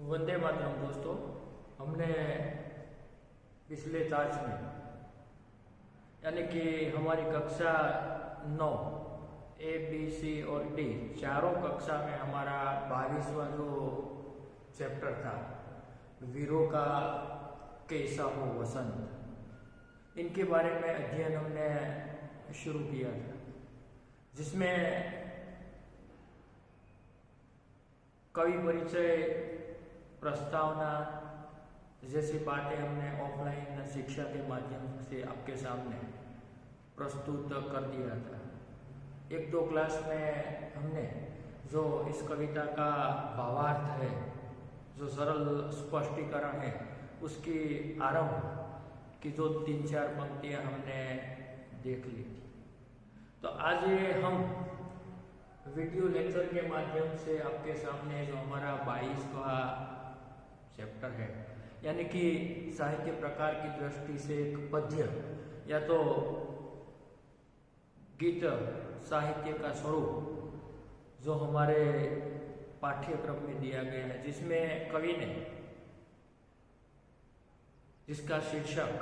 वंदे मातरम दोस्तों। हमने पिछले चार्ज में यानी कि हमारी कक्षा 9 ए बी सी और डी चारों कक्षा में हमारा 22वां जो चैप्टर था वीरों का कैसा हो वसंत, इनके बारे में अध्ययन हमने शुरू किया था, जिसमें कवि परिचय, प्रस्तावना जैसी बातें हमने ऑफलाइन शिक्षा के माध्यम से आपके सामने प्रस्तुत कर दिया था। 1-2 क्लास में हमने जो इस कविता का भावार्थ है, जो सरल स्पष्टीकरण है, उसकी आरंभ की जो 3-4 पंक्तियां हमने देख ली थी। तो आज हम वीडियो लेक्चर के माध्यम से आपके सामने जो हमारा 22वां चैप्टर है, यानी कि साहित्य प्रकार की दृष्टि से एक पद्य या तो गीत साहित्य का स्वरूप जो हमारे पाठ्यक्रम में दिया गया है, जिसमें कवि ने जिसका शीर्षक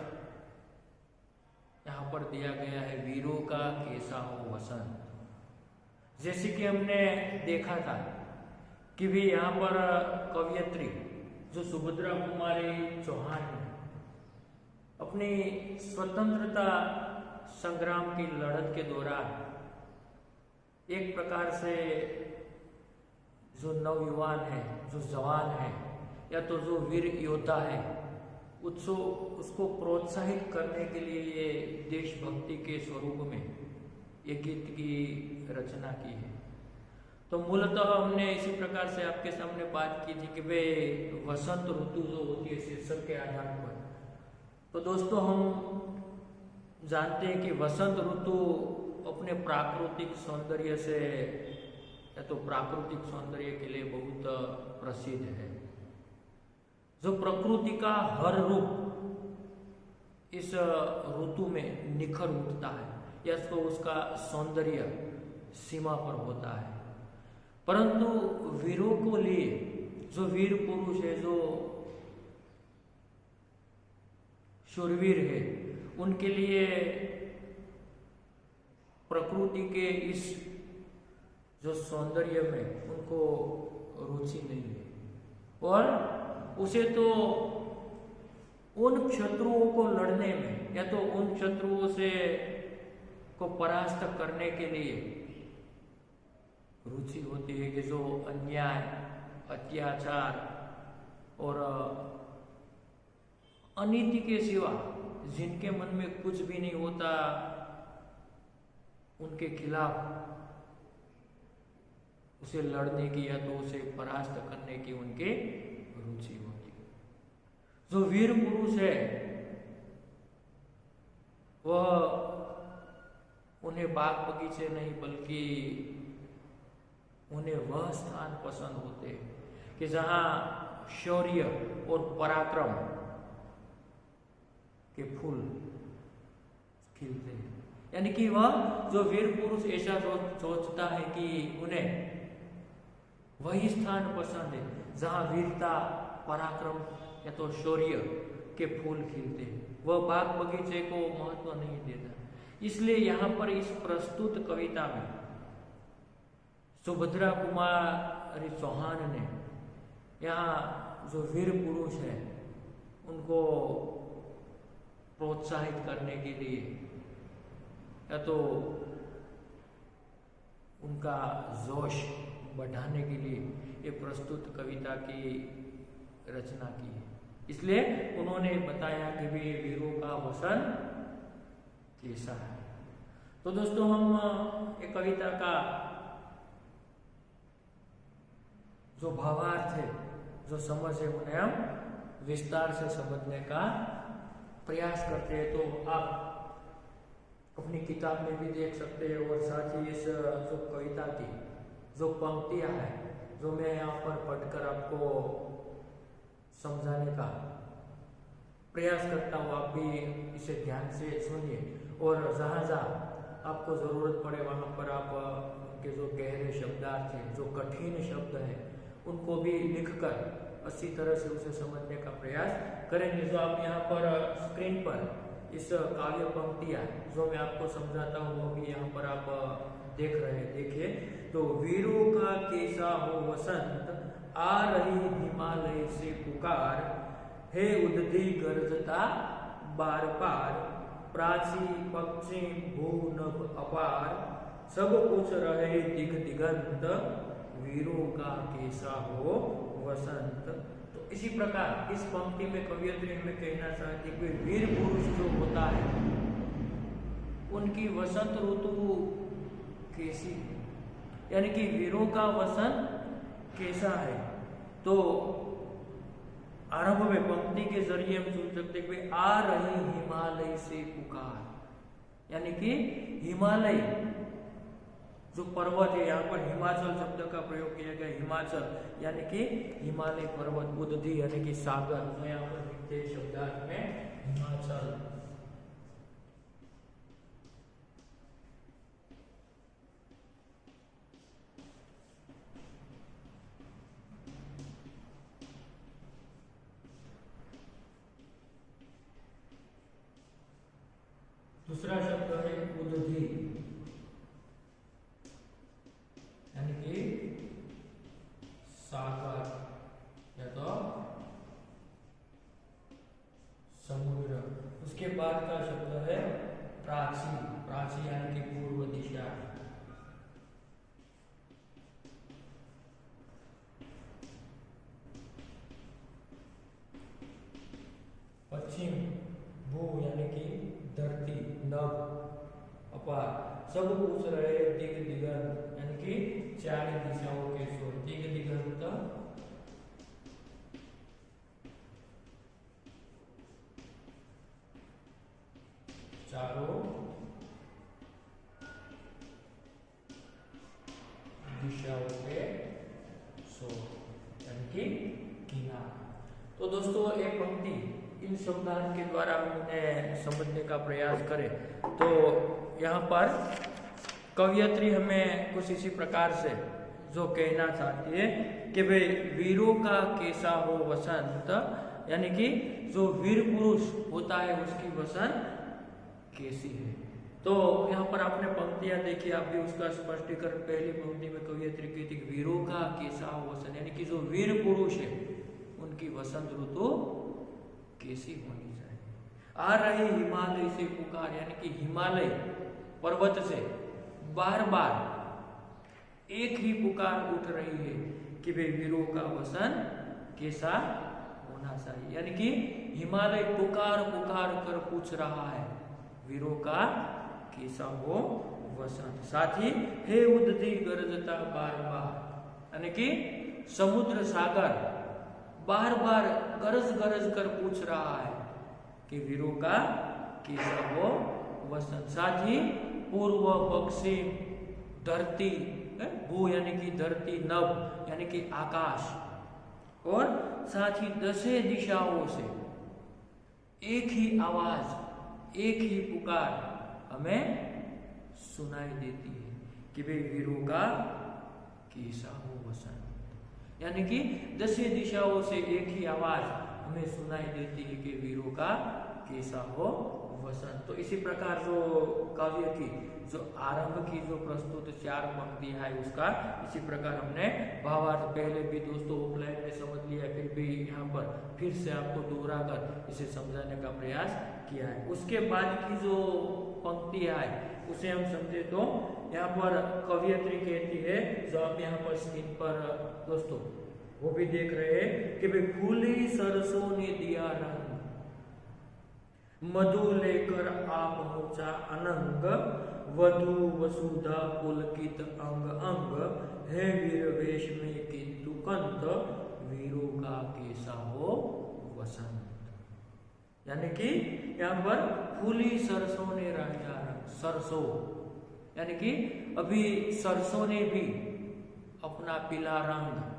यहाँ पर दिया गया है वीरों का कैसा हो वसंत। जैसे कि हमने देखा था कि भी यहाँ पर कवयित्री जो सुभद्रा कुमारी चौहान है, अपनी स्वतंत्रता संग्राम की लड़त के दौरान एक प्रकार से जो नवयुवान है, जो जवान है या तो जो वीर योद्धा है, उसको प्रोत्साहित करने के लिए ये देशभक्ति के स्वरूप में ये गीत की रचना की है। तो मूलतः हमने इसी प्रकार से आपके सामने बात की थी कि वे वसंत ऋतु जो होती है शीर्षक के आधार पर। तो दोस्तों, हम जानते हैं कि वसंत ऋतु अपने प्राकृतिक सौंदर्य से या तो प्राकृतिक सौंदर्य के लिए बहुत प्रसिद्ध है। जो प्रकृति का हर रूप इस ऋतु में निखर उठता है या तो उसका सौंदर्य सीमा पर होता है, परंतु वीरों को लिए जो वीर पुरुष है, जो शूरवीर है, उनके लिए प्रकृति के इस जो सौंदर्य में उनको रुचि नहीं है और उसे तो उन शत्रुओं को लड़ने में या तो उन शत्रुओं से को परास्त करने के लिए रुचि होती है कि जो अन्याय, अत्याचार और अनीति के सिवा जिनके मन में कुछ भी नहीं होता, उनके खिलाफ उसे लड़ने की या तो उसे परास्त करने की उनके रुचि होती है। जो वीर पुरुष है वह उन्हें बाग बगीचे नहीं बल्कि उन्हें वह स्थान पसंद होते कि जहां शौर्य और पराक्रम के फूल खिलते हैं। यानी कि वह जो वीर पुरुष ऐसा सोचता है कि उन्हें वही स्थान पसंद है जहां वीरता, पराक्रम या तो शौर्य के फूल खिलते हैं। वह बाग बगीचे को महत्व नहीं देता। इसलिए यहाँ पर इस प्रस्तुत कविता में सुभद्रा कुमारी चौहान ने यहाँ जो वीर पुरुष है उनको प्रोत्साहित करने के लिए या तो उनका जोश बढ़ाने के लिए ये प्रस्तुत कविता की रचना की है। इसलिए उन्होंने बताया कि भी वीरों का वसंत कैसा है। तो दोस्तों, हम एक कविता का जो भावार्थ है, जो समझ है, उन्हें हम विस्तार से समझने का प्रयास करते हैं। तो आप अपनी किताब में भी देख सकते हैं और साथ ही इस जो कविता की जो पंक्तियां हैं, जो मैं यहाँ पर पढ़कर आपको समझाने का प्रयास करता हूँ, आप भी इसे ध्यान से सुनिए और जहाँ जहाँ आपको ज़रूरत पड़े वहाँ पर आप उनके जो गहरे शब्दार्थ हैं, जो कठिन शब्द हैं, उनको भी लिखकर अच्छी तरह से उसे समझने का प्रयास करेंगे। जो आप यहाँ पर स्क्रीन पर इस काव्य पंक्तियां जो मैं आपको समझाता हूँ वो भी यहाँ पर आप देख रहे हैं। देखिए, तो वीरों का कैसा हो वसंत, आ रही हिमालय से पुकार, हे उदधि गरजता बार पार, प्राची पश्चिम भूनभ अपार, सब कुछ रहे दिग दिगंत, वीरों का कैसा हो वसंत। तो इसी प्रकार इस पंक्ति में कवियत्री हमें कहना चाहती है कि वीर पुरुष जो होता है उनकी वसंत ऋतु कैसी है, यानी कि वीरों का वसंत कैसा है। तो आरंभ में पंक्ति के जरिए हम सुन सकते हैं कि आ रही हिमालय से पुकार, यानी कि हिमालय जो पर्वत है, यहाँ पर हिमाचल शब्द का प्रयोग किया गया। हिमाचल यानी कि हिमालय पर्वत, उदधि यानी कि सागर, जो यहाँ पर लिखते हैं शब्दार्थ में हिमाचल। दूसरा शब्द है उदधि, यानी कि सागर या तो समुद्र। उसके बाद का शब्द है प्राची, प्राची यानी कि पूर्व दिशा। पश्चिम भू यानी कि धरती, नभ अपार, सब कुछ रहे दिग दिगंत यानी कि चार दिशाओं के स्वर। दिग दिगंत चारों दिशाओं के स्वर यानी कि किनारा। तो दोस्तों एक पंक्ति इन शब्दार्थ के द्वारा हम उन्हें समझने का प्रयास करें तो यहाँ पर कवियत्री हमें कुछ इसी प्रकार से जो कहना चाहती है कि भाई वीरों का कैसा हो वसंत, यानी कि जो वीर पुरुष होता है उसकी वसंत कैसी है। तो यहाँ पर आपने पंक्तियां देखी, आप भी उसका स्पष्टीकरण पहली पंक्ति में कवियत्री कहती है वीरों का कैसा हो वसंत, यानी कि जो वीर पुरुष है उनकी वसंत ऋतु कैसी होनी चाहिए। आ रही हिमालय से पुकार, यानी कि हिमालय पर्वत से बार बार एक ही पुकार उठ रही है कि वे वीरों का वसंत कैसा होना चाहिए, यानी कि हिमालय पुकार पुकार कर पूछ रहा है वीरों का कैसा हो वसंत। साथ ही हे उदधि गरजता बार बार, यानी कि समुद्र सागर बार बार गरज गरज कर पूछ रहा है कि वीरों का कैसा हो वसंत। साथ ही पूर्व पश्चिम धरती, भू यानी कि धरती, नभ यानी कि आकाश, और साथ ही 10 दिशाओं से एक ही आवाज, एक ही पुकार हमें सुनाई देती है कि वे वीरों का कैसा हो वसंत, यानी कि 10 दिशाओं से एक ही आवाज हमें सुनाई देती है कि वीरों का कैसा हो वसंत। तो इसी प्रकार जो काव्य की जो आरंभ की जो प्रस्तुत 4 पंक्तियां है उसका इसी प्रकार हमने भावार्थ पहले भी दोस्तों ऑफलाइन में समझ लिया, फिर भी यहाँ पर फिर से आपको दोहरा कर इसे समझाने का प्रयास किया है। उसके बाद की जो पंक्तियां है उसे हम समझे तो यहाँ पर कवियत्री कहती है, जो आप यहाँ पर स्क्रीन पर दोस्तों वो भी देख रहे हैं कि भाई फूली सरसों ने दिया रंग, मधु लेकर आ पहुंचा अनंग, वधु वसुधा पुलकित अंग अंग, है वीर वेश में किंतु कंत, वीरों का कैसा हो वसंत। यानी कि यहाँ पर फूली सरसों ने रंगा रंग, सरसों यानी कि अभी सरसों ने भी अपना पीला रंग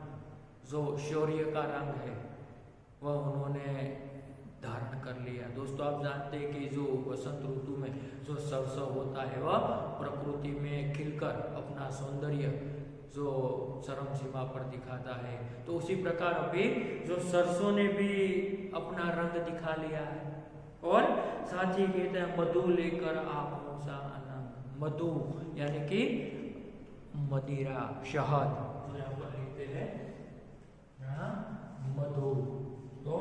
जो शौर्य का रंग है वह उन्होंने धारण कर लिया। दोस्तों आप जानते हैं कि जो वसंत ऋतु में जो सरसों होता है वह प्रकृति में खिलकर अपना सौंदर्य जो चरम सीमा पर दिखाता है। तो उसी प्रकार अभी जो सरसों ने भी अपना रंग दिखा लिया है। और साथ ही कहते हैं मधु लेकर आप सा अनंग, मधु यानी कि मदिरा, शहद, जो यहाँ पर लिखते हैं यहाँ मधु, तो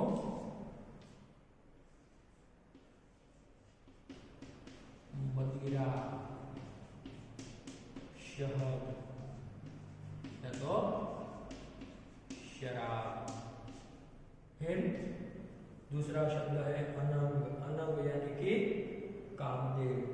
मदिरा, शहद या तो शराब। फिर दूसरा शब्द है अनंग, अनंग यानी कि कामदेव।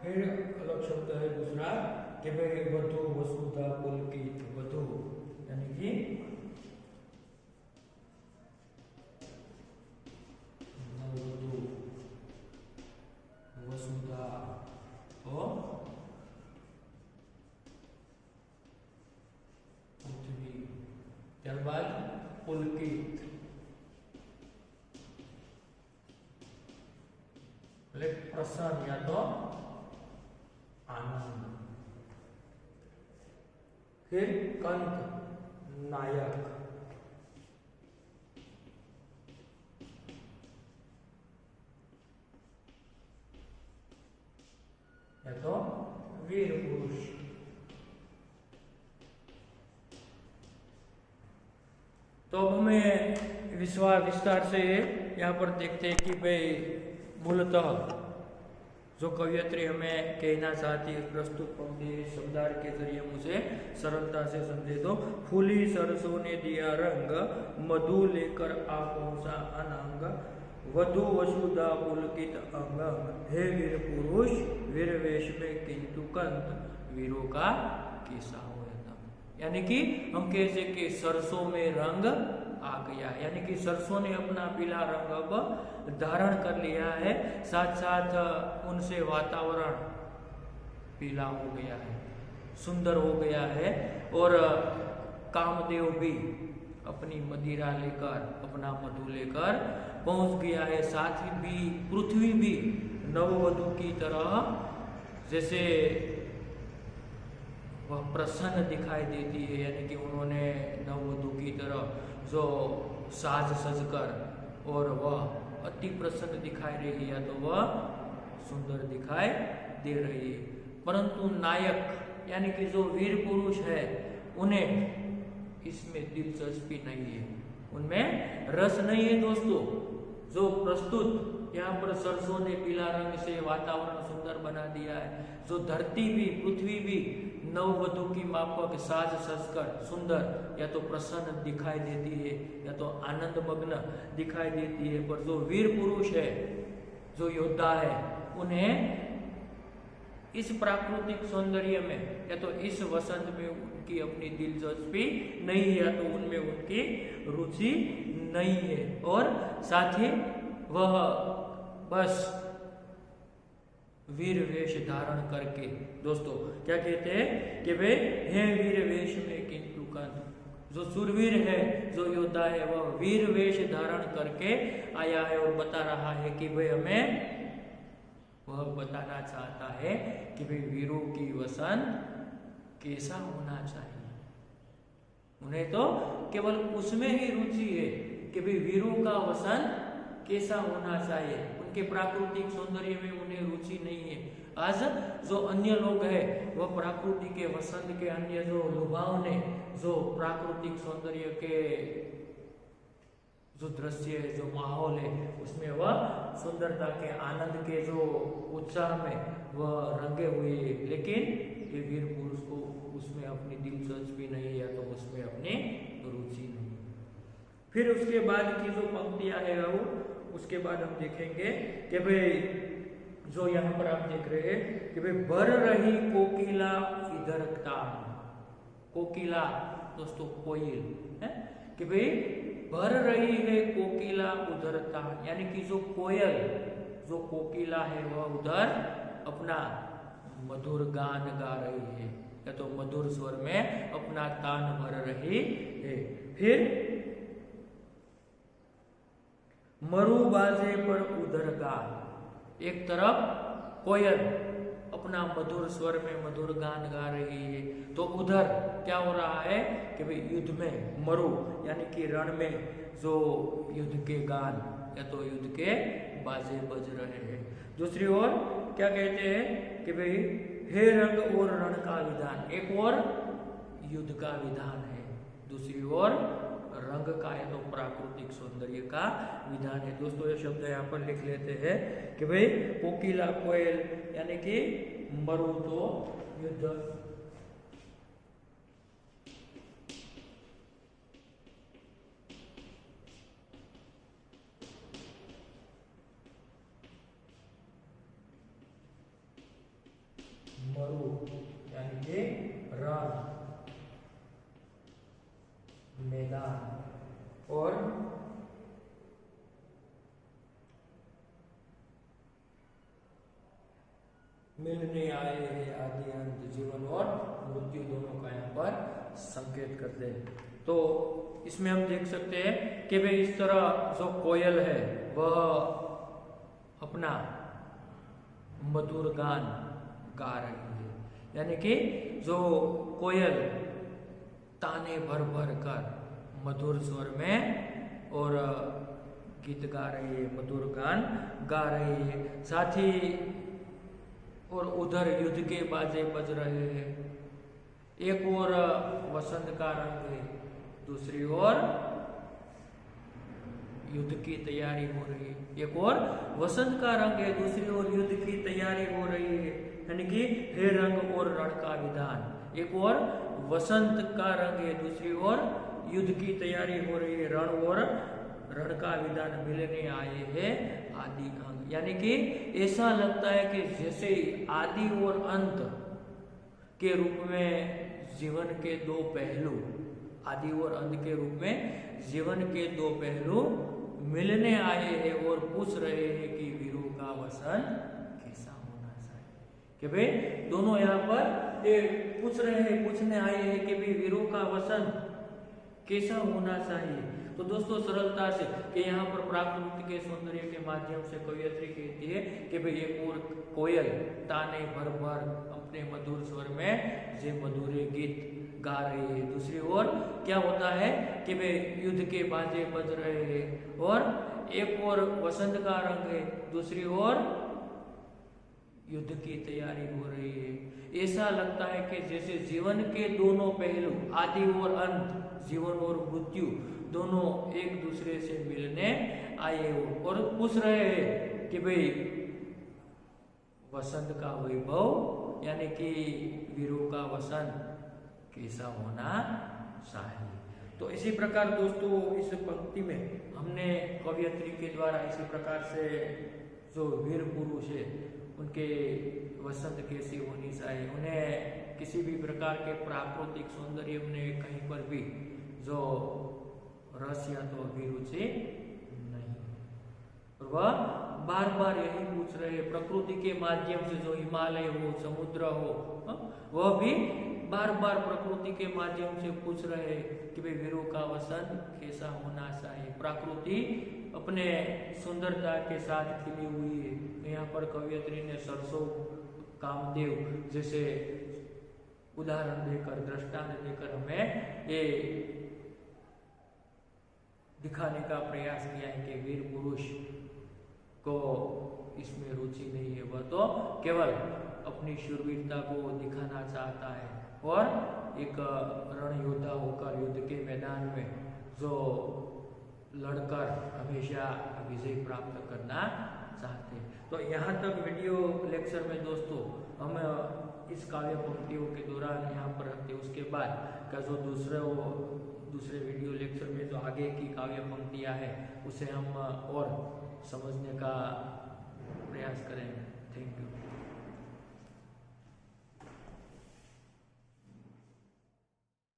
फिर अलग शब्द है दूसरा कि भाई वधु, वसुधा, पुलकित। वधु यानी कि नववधु, वसुधा और पृथ्वी। त्यारबाद पुलकित, प्रसन्न या तो आनंद। फिर कंत, नायक। या तो वीर पुरुष। तो अब हमें विस्तार से यहाँ पर देखते हैं कि भाई मूलतः जो कवियत्री हमें कहना चाहती है प्रस्तुत पंक्ति शब्दार्थ के जरिए मुझे सरलता से समझे। तो फूली सरसों ने दिया रंग, मधु लेकर आ पहुंचा अनंग, वधु वसुधा पुलकित अंग, हे वीर पुरुष वीर वेश में किंतु कंत, वीरों का कैसा हो दम। यानी कि हम कैसे कि सरसों में रंग आ गया, यानी कि सरसों ने अपना पीला रंग अब धारण कर लिया है, साथ साथ उनसे वातावरण पीला हो गया है, सुंदर हो गया है। और कामदेव भी अपनी मदिरा लेकर, अपना मधु लेकर पहुंच गया है। साथ ही भी पृथ्वी भी नववधु की तरह जैसे वह प्रसन्न दिखाई देती है, यानी कि उन्होंने नववधु की तरह जो साज सजकर और वह अति प्रसन्न दिखाई रही है, तो वह सुंदर दिखाई दे रही है। परंतु नायक यानी कि जो वीर पुरुष है उन्हें इसमें दिलचस्पी नहीं है, उनमें रस नहीं है। दोस्तों जो प्रस्तुत यहाँ पर सरसों ने पीला रंग से वातावरण सुंदर बना दिया है, जो धरती भी पृथ्वी भी नववधु की माफक साज सजकर सुंदर या तो प्रसन्न दिखाई देती है या तो आनंद मग्न दिखाई देती है, पर जो वीर पुरुष है, जो योद्धा है, उन्हें इस प्राकृतिक सौंदर्य में या तो इस वसंत में उनकी अपनी दिलचस्पी नहीं है, या तो उनमें उनकी रुचि नहीं है। और साथ ही वह बस वीर वेश धारण करके, दोस्तों क्या कहते हैं कि वे हे वीर वेश में किंतु कंत, जो सुरवीर है, जो योद्धा है, वह वीर वेश धारण करके आया है और बता रहा है कि भाई हमें, वह बताना चाहता है कि भाई वीरों की वसंत कैसा होना चाहिए। उन्हें तो केवल उसमें ही रुचि है कि भाई वीरों का वसंत कैसा होना चाहिए, उनके प्राकृतिक सौंदर्य में उन्हें रुचि नहीं है। आज जो अन्य लोग हैं वह प्रकृति के वसंत के अन्य जो लुभावने, जो प्राकृतिक सौंदर्य के जो दृश्य है, जो माहौल है, उसमें वह सुंदरता के आनंद के जो उत्साह में वह रंगे हुए, लेकिन ये वीर पुरुष को उसमें अपनी दिलचस्पी नहीं है, तो उसमें अपनी रुचि नहीं। फिर उसके बाद की जो पंक्तियां है वो उसके बाद हम देखेंगे कि भाई जो यहाँ पर आप देख रहे हैं कि भाई बर रही कोकिला इधर तान, कोकिला दोस्तों कोयल है कि भाई भर रही है कोकिला उधर तान, यानी कि जो कोयल, जो कोकिला है वह उधर अपना मधुर गान गा रही है। या तो मधुर स्वर में अपना तान भर रही है। फिर मरु बाजे पर उधर गान, एक तरफ कोयल अपना मधुर स्वर में मधुर गान गा रही है, तो उधर क्या हो रहा है कि भाई युद्ध में मरु यानी कि रण में जो युद्ध के गान या तो युद्ध के बाजे बज रहे हैं। दूसरी ओर क्या कहते हैं कि भाई हे रंग और रण का विधान, एक और युद्ध का विधान है, दूसरी ओर रंग का है तो प्राकृतिक सौंदर्य का विधान है। दोस्तों ये शब्द यहाँ पर लिख लेते हैं कि भाई कोकिला कोयल यानी कि मरु तो युद्ध, मरु यानी कि रण मैदान, और मिलने आए हैं आदि अंत, जीवन और मृत्यु दोनों का यहाँ पर संकेत करते हैं। तो इसमें हम देख सकते हैं कि भाई इस तरह जो कोयल है वह अपना मधुर गान गा रही है, यानी कि जो कोयल ताने भर भर कर मधुर स्वर में और गीत गा रही है, मधुर गान गा रही है। साथ ही और उधर युद्ध के बाजे बज रहे हैं, एक और वसंत का रंग है, दूसरी ओर युद्ध की तैयारी हो रही है, एक और वसंत का रंग है, दूसरी ओर युद्ध की तैयारी हो रही है, यानी कि हे रंग और रण का विधान, एक और वसंत का रंग है, दूसरी ओर युद्ध की तैयारी हो रही है, रण और रण का विधान मिलने आए हैं आदि अंत, यानी कि ऐसा लगता है कि जैसे आदि और अंत के रूप में जीवन के दो पहलू, आदि और अंत के रूप में जीवन के दो पहलू मिलने आए हैं और पूछ रहे हैं कि वीरों का वसन कैसा होना चाहिए। कि भाई दोनों यहाँ पर पूछ रहे हैं, पूछने आए हैं कि भाई वीरों का वसन कैसा होना चाहिए। तो दोस्तों सरलता से कि यहाँ पर प्राकृतिक के सौंदर्य के माध्यम से कवियत्री कहती है कि भाई एक और कोयल ताने भर भर अपने मधुर स्वर में जे मधुरे गीत गा रही है, दूसरी ओर क्या होता है कि भाई युद्ध के बाजे बज रहे हैं और एक और वसंत का रंग है, दूसरी ओर युद्ध की तैयारी हो रही है। ऐसा लगता है कि जैसे जीवन के दोनों पहलू आदि और अंत, जीवन और मृत्यु दोनों एक दूसरे से मिलने आए हो और पूछ रहे हैं कि भाई वसंत का वैभव यानी कि वीरों का वसंत कैसा होना चाहिए। तो इसी प्रकार दोस्तों इस पंक्ति में हमने कवियत्री के द्वारा इसी प्रकार से जो वीर पुरुष है उनके वसंत कैसी होनी चाहिए, उन्हें किसी भी प्रकार के प्राकृतिक सौंदर्य उन्हें कहीं पर भी जो रस या तो अभिरुचि नहीं, और वह बार बार यही पूछ रहे हैं प्रकृति के माध्यम से, जो हिमालय हो समुद्र हो वह भी बार बार प्रकृति के माध्यम से पूछ रहे हैं कि भाई वीरों का वसन कैसा होना चाहिए। प्रकृति अपने सुंदरता के साथ खिली हुई है। यहाँ पर कवियत्री ने सरसों कामदेव जैसे उदाहरण देकर, दृष्टांत देकर हमें ये दिखाने का प्रयास किया है कि वीर पुरुष को इसमें रुचि नहीं है, वह तो केवल अपनी शूरवीरता को दिखाना चाहता है और एक रण योद्धा होकर युद्ध के मैदान में जो लड़कर हमेशा विजय प्राप्त करना चाहते हैं। तो यहाँ तक वीडियो लेक्चर में दोस्तों हम इस काव्य पंक्तियों के दौरान यहाँ पर रखते, उसके बाद का जो दूसरे वीडियो लेक्चर में जो आगे की काव्य पंक्तियाँ हैं उसे हम और समझने का प्रयास करेंगे। Thank you.